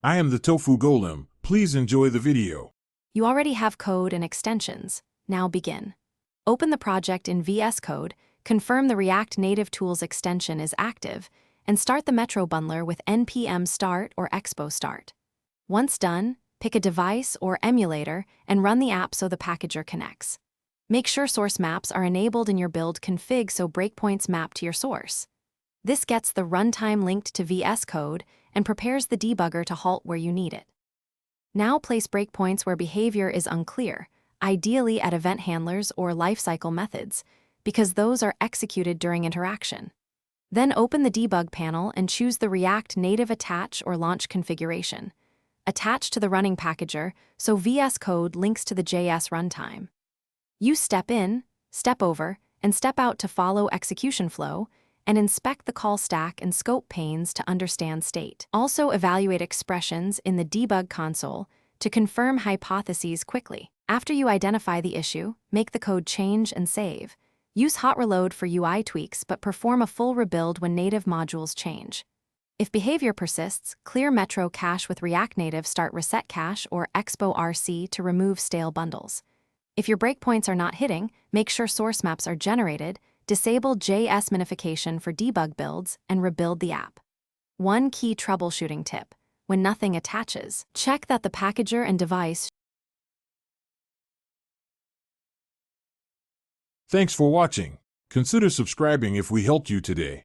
I am the Tofu Golem. Please enjoy the video. You already have code and extensions. Now begin. Open the project in VS Code, confirm the React Native Tools extension is active, and start the Metro bundler with npm start or expo start. Once done, pick a device or emulator and run the app so the packager connects. Make sure source maps are enabled in your build config so breakpoints map to your source. This gets the runtime linked to VS Code and prepares the debugger to halt where you need it. Now place breakpoints where behavior is unclear, ideally at event handlers or lifecycle methods, because those are executed during interaction. Then open the debug panel and choose the React Native attach or launch configuration. Attach to the running packager so VS Code links to the JS runtime. Use step in, step over, and step out to follow execution flow, and inspect the call stack and scope panes to understand state. Also evaluate expressions in the debug console to confirm hypotheses quickly. After you identify the issue, make the code change and save. Use hot reload for UI tweaks but perform a full rebuild when native modules change. If behavior persists, clear Metro cache with React Native Start Reset Cache or Expo RC to remove stale bundles. If your breakpoints are not hitting, make sure source maps are generated, disable JS minification for debug builds, and rebuild the app. One key troubleshooting tip: when nothing attaches, check that the packager and device. Thanks for watching. Consider subscribing if we helped you today.